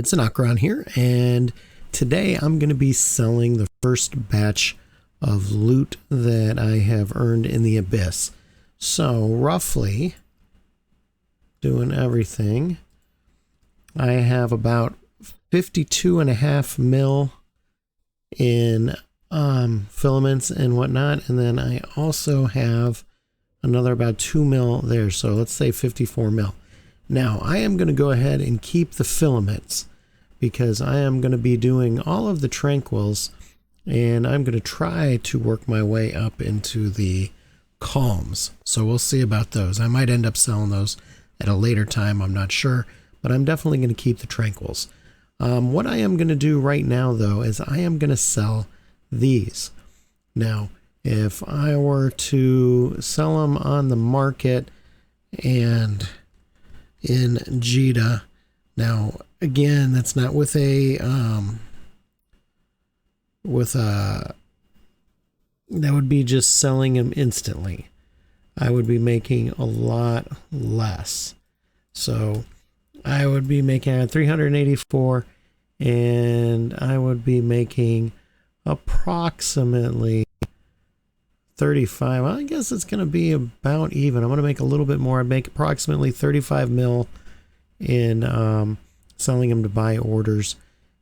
It's an Akron here, and today I'm going to be selling the first batch of loot that I have earned in the Abyss. So roughly, doing everything, I have about 52.5 mil in filaments and whatnot, and then I also have another about 2 mil there, so let's say 54 mil. Now I am going to go ahead and keep the filaments because I am going to be doing all of the tranquils, and I'm going to try to work my way up into the calms. So we'll see about those. I might end up selling those at a later time, I'm not sure, but I'm definitely going to keep the tranquils. What I am going to do right now though is I am going to sell these. Now if I were to sell them on the market and in Jita, now again, that's not with a that would be just selling them instantly. I would be making a lot less. So I would be making 384, and I would be making approximately 35. Well, I guess it's going to be about even. I'm going to make a little bit more. I'd make approximately 35 mil in selling them to buy orders,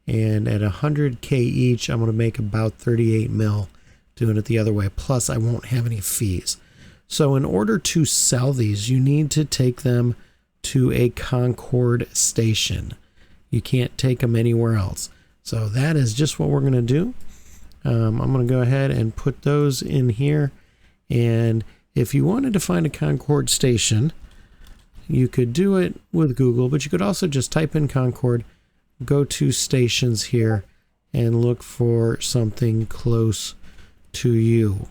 and at 100k each I'm going to make about 38 mil doing it the other way, plus I won't have any fees. So in order to sell these, you need to take them to a concord station. You can't take them anywhere else. So that is just what we're going to do. I'm going to go ahead and put those in here, and if you wanted to find a concord station, you could do it with Google, but you could also just type in Concord, go to stations here, and look for something close to you.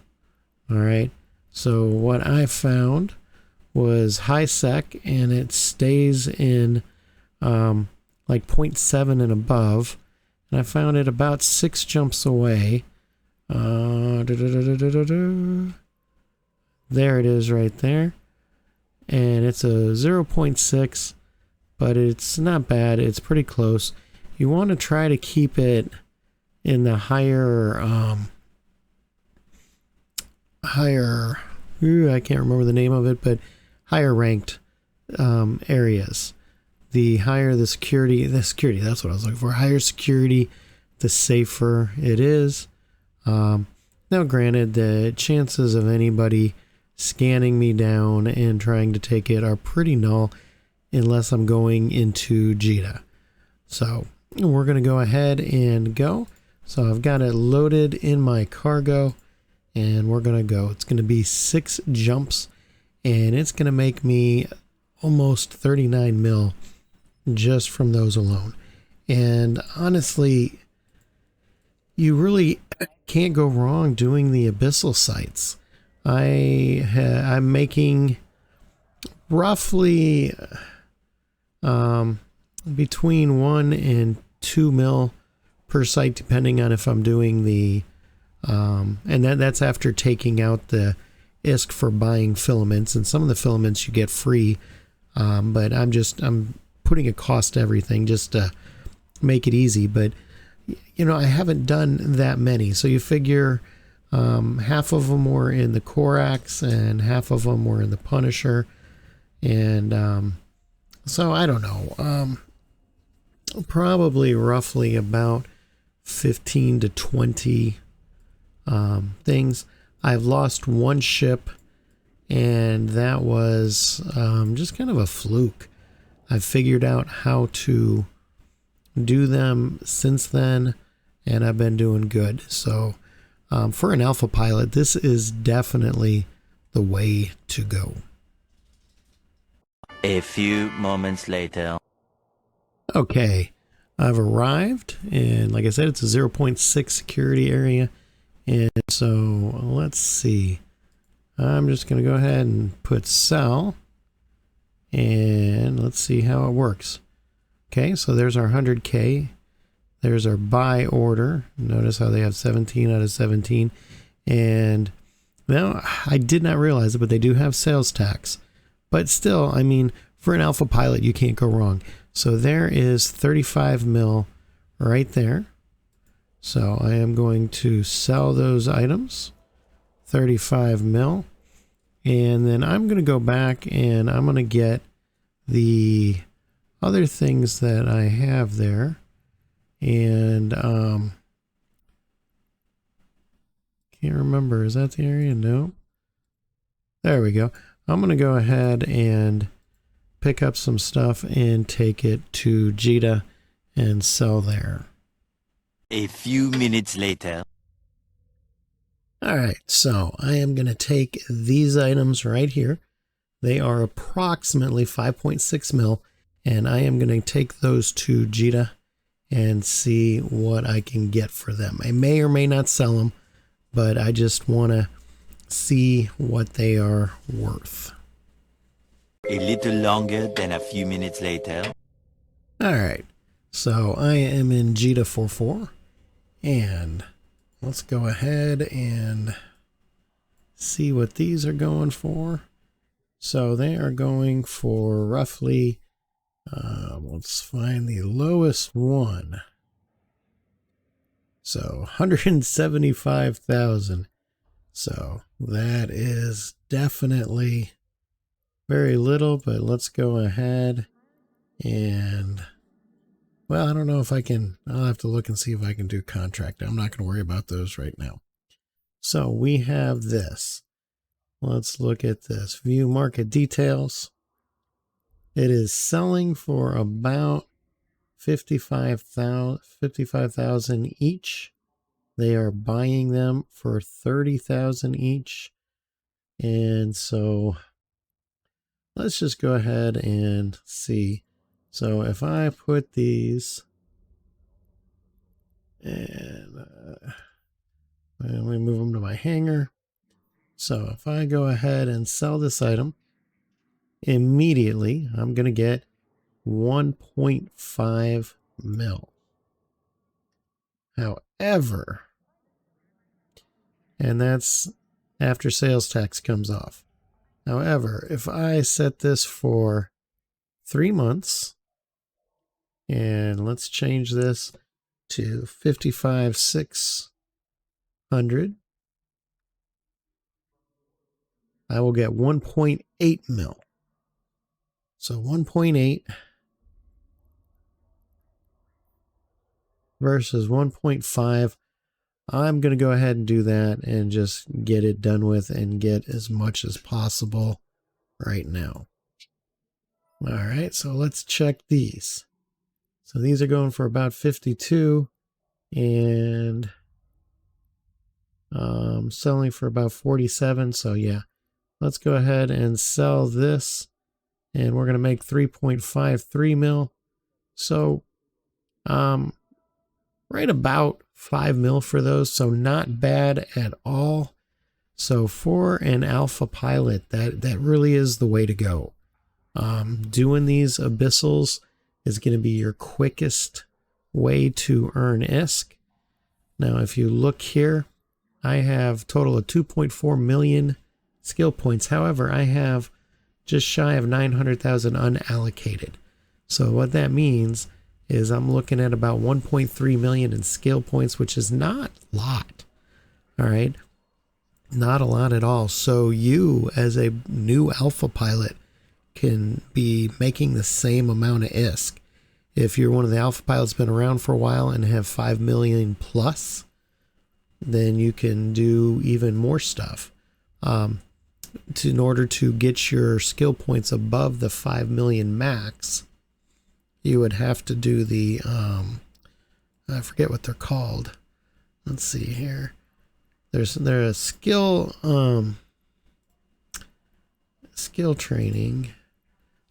All right. So what I found was high sec, and it stays in like 0.7 and above. And I found it about 6 jumps away. There it is right there. And it's a 0.6, but it's not bad. It's pretty close. You want to try to keep it in the higher, I can't remember the name of it, but higher ranked areas. The higher the security, that's what I was looking for. Higher security, the safer it is. Now granted, the chances of anybody scanning me down and trying to take it are pretty null unless I'm going into Jita. So we're going to go ahead and go. So I've got it loaded in my cargo, and we're going to go. It's going to be 6 jumps, and it's going to make me almost 39 mil just from those alone. And honestly, you really can't go wrong doing the Abyssal sites. I'm making roughly between 1 and 2 mil per site, depending on if I'm doing the and that's after taking out the ISK for buying filaments, and some of the filaments you get free, but I'm putting a cost to everything just to make it easy. But you know, I haven't done that many, so you figure half of them were in the Korax and half of them were in the Punisher, and so I don't know, probably roughly about 15 to 20 things. I've lost 1 ship, and that was just kind of a fluke. I've figured out how to do them since then, and I've been doing good. So for an alpha pilot, this is definitely the way to go. A few moments later. Okay, I've arrived, and like I said, it's a 0.6 security area. And so let's see. I'm just going to go ahead and put sell, and let's see how it works. Okay, so there's our 100K. There's our buy order. Notice how they have 17 out of 17. And now I did not realize it, but they do have sales tax. But still, I mean, for an alpha pilot, you can't go wrong. So there is 35 mil right there. So I am going to sell those items, 35 mil. And then I'm going to go back and I'm going to get the other things that I have there. And can't remember. Is that the area? No. There we go. I'm going to go ahead and pick up some stuff and take it to Jita and sell there. A few minutes later. All right, so I am going to take these items right here. They are approximately 5.6 mil, and I am going to take those to Jita and see what I can get for them. I may or may not sell them, but I just want to see what they are worth. A little longer than a few minutes later. All right, so I am in Jita 44, and let's go ahead and see what these are going for. So they are going for roughly, let's find the lowest one. So 175,000. So that is definitely very little, but let's go ahead and, well, I don't know if I can, I'll have to look and see if I can do contract. I'm not going to worry about those right now. So we have this. Let's look at this. View market details. It is selling for about 55,000 each. They are buying them for 30,000 each. And so let's just go ahead and see. So if I put these and let me move them to my hanger. So if I go ahead and sell this item, immediately I'm going to get 1.5 mil. However, and that's after sales tax comes off. However, if I set this for 3 months, and let's change this to 55,600, I will get 1.8 mil. So 1.8 versus 1.5. I'm going to go ahead and do that and just get it done with and get as much as possible right now. All right, so let's check these. So these are going for about 52 and selling for about 47. So yeah, let's go ahead and sell this. And we're going to make 3.53 mil. So right about 5 mil for those. So not bad at all. So for an alpha pilot, that really is the way to go. Doing these abyssals is going to be your quickest way to earn ISK. Now, if you look here, I have a total of 2.4 million skill points. However, I have just shy of 900,000 unallocated. So what that means is I'm looking at about 1.3 million in skill points, which is not a lot. All right. Not a lot at all. So you, as a new alpha pilot, can be making the same amount of ISK. If you're one of the alpha pilots been around for a while and have 5 million plus, then you can do even more stuff. In order to get your skill points above the 5 million max, you would have to do the, I forget what they're called. Let's see here. There's a skill training.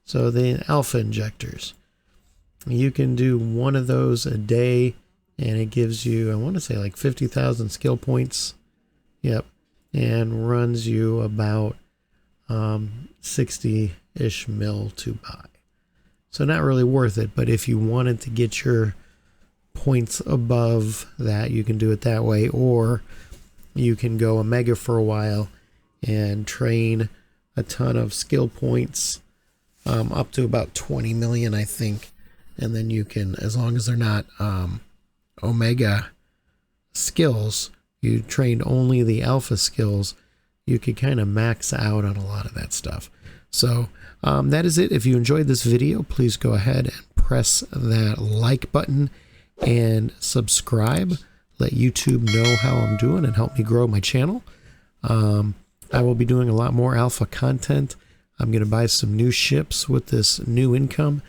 So the alpha injectors, you can do one of those a day and it gives you, I want to say like 50,000 skill points. Yep. And runs you about 60-ish mil to buy. So not really worth it, but if you wanted to get your points above that, you can do it that way, or you can go Omega for a while and train a ton of skill points, up to about 20 million, I think, and then you can, as long as they're not omega skills, you trained only the alpha skills, you could kind of max out on a lot of that stuff. So that is it. If you enjoyed this video, please go ahead and press that like button and subscribe. Let YouTube know how I'm doing and help me grow my channel. I will be doing a lot more alpha content. I'm going to buy some new ships with this new income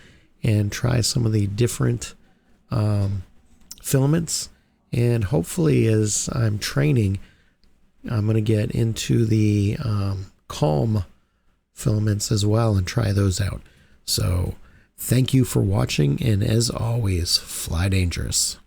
and try some of the different filaments. And hopefully, as I'm training, I'm going to get into the calm filaments as well and try those out. So thank you for watching, and as always, fly dangerous.